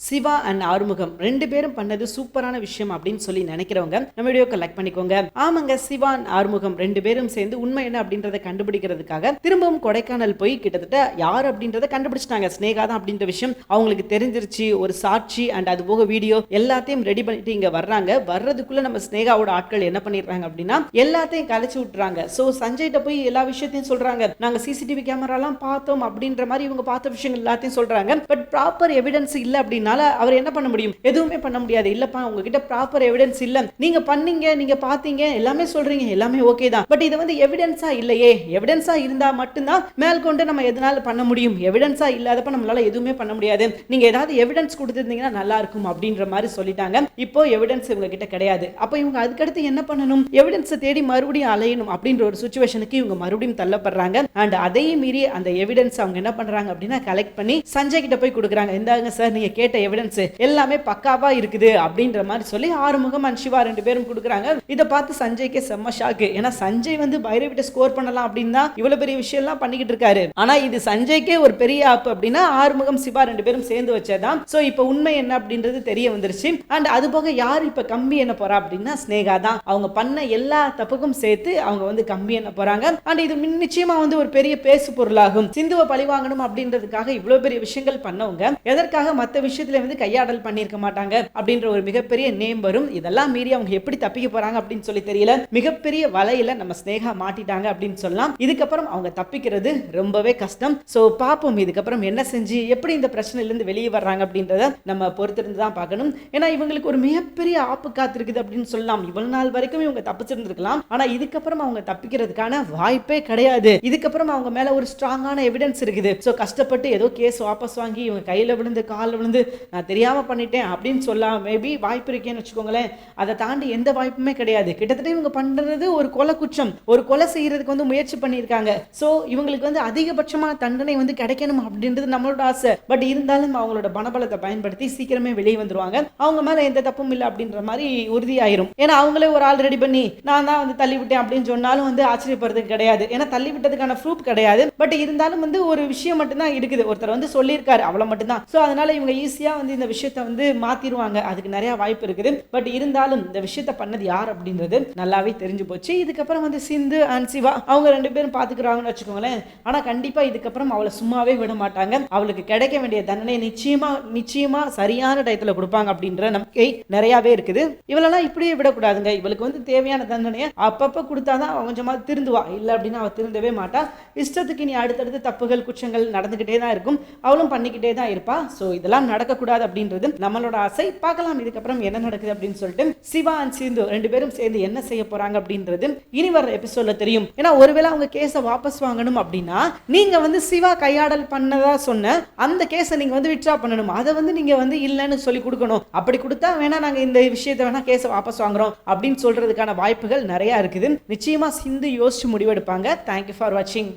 Siva and Arumugam 2 பேரும் பண்ணது சூப்பரான விஷயம் அப்படின்னு சொல்லி நினைக்கிறவங்க நம்ம வீடியோக்கு லைக் பண்ணிக்கோங்க. ஆமாங்க, சிவா அண்ட் ஆறுமுகம் 2 பேரும் சேர்ந்து உண்மை என்ன அப்படின்றத கண்டுபிடிக்கிறதுக்காக திரும்பவும் கொடைக்கானல் போய் கிட்டத்தட்ட யார் அப்படின்றத கண்டுபிடிச்சிட்டாங்க. ஸ்னேகா தான் அப்படின்ற விஷயம் அவங்களுக்கு தெரிஞ்சிருச்சு. ஒரு சாட்சி அண்ட் அது போக வீடியோ எல்லாத்தையும் ரெடி பண்ணிட்டு இங்க வர்றாங்க. வர்றதுக்குள்ள நம்ம ஸ்னேகாவோட ஆட்கள் என்ன பண்ணிடுறாங்க அப்படின்னா எல்லாத்தையும் கலைச்சு விட்டுறாங்க. சோ சஞ்சய்கிட்ட போய் எல்லா விஷயத்தையும் சொல்றாங்க. நாங்க சிசிடிவி கேமராலாம் பார்த்தோம் அப்படின்ற மாதிரி இவங்க பார்த்த விஷயங்கள் எல்லாத்தையும் சொல்றாங்க. பட் ப்ராப்பர் எவிடன்ஸ் இல்ல அப்படின்னால அவர் என்ன பண்ண முடியும்? எதுவுமே பண்ண முடியாது. இல்லப்பா உங்ககிட்ட ப்ராப்பர் எவிடன்ஸ் இல்ல, நீங்க பண்ணீங்க, நீங்க பாத்தீங்க, எல்லாமே சொல்றீங்க, எல்லாமே ஓகே தான். பட் இது வந்து எவிடன்ஸா இல்லையே. எவிடன்ஸா இருந்தா மட்டும்தான் மேல் கொண்டு நம்ம எதனால பண்ண முடியும். எவிடன்ஸா இல்லாதப்ப நம்மளால எதுவுமே பண்ண முடியாது. நீங்க ஏதாவது எவிடன்ஸ் கொடுத்திருந்தீங்கன்னா நல்லா இருக்கும் அப்படின்ற மாதிரி சொல்லிட்டாங்க. இப்போ எவிடன்ஸ் இவங்க கிட்ட கிடையாது. அப்ப இவங்க அதுக்கடுத்து என்ன பண்ணணும்? எவிடன்ஸை தேடி மறுபடியும் அலையணும் அப்படின்ற ஒரு சுச்சுவேஷனுக்கு இவங்க மறுபடியும் தள்ளப்படுறாங்க. அண்ட் அதையும் மீறி அந்த எவிடன்ஸ் அவங்க என்ன பண்றாங்க அப்படின்னா கலெக்ட் பண்ணி சஞ்சய் கிட்ட போய் கொடுக்குறாங்க. இந்தாங்க சார், நீங்க கேட்ட எவிடன்ஸ் எல்லாமே பக்காவா இருக்குது அப்படின்ற மாதிரி சொல்லி ஆறுமுகம் அண்ட் சிவா 2 பேரும் கொடுக்குறாங்க. இதை பார்த்து சஞ்சய்க்கே செம்ம ஷாக்கு. ஏன்னா சஞ்சய் வந்து பைரவிட்ட ஸ்கோர் பண்ணலாம் அப்படின்னு தான் இவ்வளவு பெரிய விஷயம் எல்லாம் பண்ணிக்கிட்டு இருக்காரு. ஆனா இது சஞ்சய்க்கே ஒரு பெரிய ஆப் அப்படின்னா ஆறுமுகம் சிவா 2 பேரும் சேர்ந்து வச்சதான். சோ இப்போ உண்மை என்ன அப்படின்றது தெரிய வந்துருச்சு. அண்ட் அது போக யார் இப்ப கம்பி என்ன போறா அப்படின்னா ஸ்னேகா தான். அவங்க பண்ண எல்லா தப்புக்கும் சேர்த்து அவங்க வந்து கம்பி என்ன போறாங்க. அண்ட் இது நிச்சயமா வந்து ஒரு பெரிய பேசு பொருளாகும். சிந்துவை பழி வாங்கணும் அப்படின்றதுக்காக இவ்வளவு பெரிய விஷயங்கள் பண்ணவங்க எதற்காக மற்ற விஷயத்துல வந்து கையாடல் பண்ணிருக்க மாட்டாங்க அப்படின்ற ஒரு மிகப்பெரிய நேம் வரும். இதெல்லாம் மீறி அவங்க எப்படி தப்பிக்க போறாங்க அப்படின்னு சொல்லி தெரியல. மிகப்பெரிய வலையில நம்ம ஸ்னேகா மாட்டிட்டாங்க அப்படின்னு சொல்லலாம். இதுக்கப்புறம் அவங்க தப்பிக்கிறது ரொம்பவே கஷ்டம். சோ பாப்போம் இதுக்கப்புறம் என்ன செஞ்சு எப்படி இந்த பிரச்சனையில இருந்து வெளியே வர்றாங்க அப்படின்றத நம்ம பொறுத்திருந்து தான் பார்க்கணும். ஏன்னா இவங்களுக்கு ஒரு மிகப்பெரிய ஆப்பு காத்திருக்குது அப்படின்னு சொல்லலாம். இவ்வளவு நாள் வரைக்கும் இவங்க தப்பிச்சிருந்திருக்கலாம். ஆனா இதுக்கப்புறம் அவங்க தப்பிக்கிறதுக்கான வாய்ப்பே கிடையாது. இதுக்கப்புறம் அவங்க மேல ஒரு ஸ்ட்ராங்கான எவிடன்ஸ் இருக்குது. சோ கஷ்டப்பட்டு ஏதோ கேஸ் வாபஸ் வாங்கி இவங்க கையில விழுந்து காலில் விழுந்து நான் தெரியாம பண்ணிட்டேன் அப்படின்னு சொல்லலாம். மேபி வாய்ப்பு இருக்கேன்னு வச்சுக்கோங்களேன். அதை தாண்டி எந்த வாய்ப்புமே கிடையாது. கிட்டத்தட்ட இவங்க பண்றது ஒரு கொலை குற்றம். ஒரு கொலை செய்யறதுக்கு வந்து முயற்சி பண்ணியிருக்காங்க. சோ இவங்களுக்கு வந்து அதிகபட்சமான தண்டனை வந்து கிடைக்கணும் அப்படின்றது நம்மளோட ஆசை. பட் இருந்தாலும் அவங்களோட பணபலத்தை பயன்படுத்தி சீக்கிரமே வெளியே வந்துருவாங்க. அவங்க மேல எந்த தப்பும் இல்லை அப்படின்ற மாதிரி உறுதியாயிரும். ஏன்னா அவங்களே ஒரு ஆள் ரெடி பண்ணி நான் தான் வந்து தள்ளி விட்டேன் அப்படின்னு சொன்னாலும் வந்து ஆச்சரியப்படுறது கிடையாது. ஏன்னா தள்ளி விட்டதுக்கான ப்ரூஃப் கிடையாது. பட் இருந்தாலும் வந்து ஒரு விஷயம் மட்டும்தான் இருக்குது. ஒருத்தர் வந்து சொல்லியிருக்காரு, அவ்வளவு மட்டும்தான். சோ அதனால இவங்க ஈஸியா வந்து இந்த விஷயத்தை வந்து மாத்திருவாங்க. அதுக்கு நிறைய வாய்ப்பு இருக்குது. பட் இருந்தாலும் இந்த விஷயத்தை பண்ணது யார் அப்படின்றது நல்லாவே தெரிஞ்சு போச்சு. இதுக்கப்புறம் வந்து சிந்து அண்ட் சிவா அவங்க 2 பேரும் பாத்துக்கிறாங்கன்னு வச்சுக்கோங்களேன். ஆனா கண்டிப்பா இதுக்கப்புறம் அவளை சும்மாவே விட மாட்டாங்க. அவளுக்கு கிடைக்க வேண்டிய தண்டனை நிச்சயமா சரியான டயத்துல கொடுப்பாங்க அப்படின்ற நம்பிக்கை நிறையவே இருக்குது. இவளெல்லாம் இப்படியே விடக்கூடாதுங்க. இவளுக்கு வந்து தேவையான தண்டனையை அப்பப்ப கொடுத்தாதான் கொஞ்சமா திருந்துவா. இல்ல அப்படின்னா அவ திருந்தவே மாட்டா. இஷ்டத்துக்கு நீ அடுத்தடுத்து தப்புகள் குற்றங்கள் நடந்துகிட்டே தான் இருக்கும். அவளும் பண்ணிக்கிட்டே தான் இருப்பா. சோ இதெல்லாம் நடக்கக்கூடாது அப்படின்றது நம்மளோட ஆசை. பார்க்கலாம் இதுக்கப்புறம் என்ன நடக்குது அப்படின்னு சொல்லிட்டு சிவா அண்ட் சிந்து 2 பேரும் சேர்ந்து என்ன செய்ய போறாங்க அப்படின்றது இனி வர எபிசோட்ல தெரியும். ஏன்னா ஒருவேளை அவங்க கேஸை வாபஸ் வாங்கணும் அப்படின்னா நீங்க வந்து சிவா கையாடல் பண்ணதா சொன்ன அந்த கேஸை நீங்க வந்து விட்ரா பண்ணணும். அதை வந்து நீங்க வந்து இல்லைன்னு சொல்லி கொடுக்கணும். அப்படி கொடுத்தா வேணா நாங்க இந்த விஷயத்தை வேணா கேஸை வாபஸ் வாங்குறோம் அப்படின்னு சொல்றதுக்கான வாய்ப்புகள் நிறைய இருக்குது. நிச்சயமா சிந்து யோசிச்சு முடிவெடுப்பாங்க. தேங்க்யூ ஃபார் வாட்சிங்.